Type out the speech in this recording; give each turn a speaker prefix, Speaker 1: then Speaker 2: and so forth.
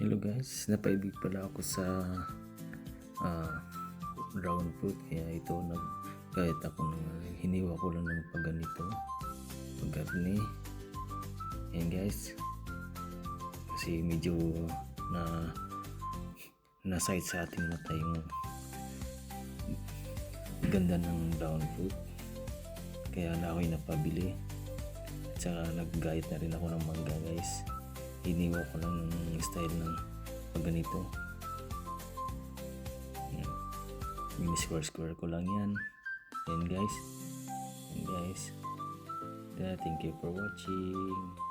Speaker 1: Hello guys, napaibig pala ako sa dragon fruit, kaya ito kahit ako hiniwa ko lang ng pagganito, paggarni. Ayan guys, kasi medyo na sight sa ating mata yung ganda ng dragon fruit, kaya na ako'y napabili. At saka nag-guide na rin ako ng mangga guys. Hiniwa ko lang ng style ng pag ganito. Mini square ko lang yan. Yan guys. Thank you for watching.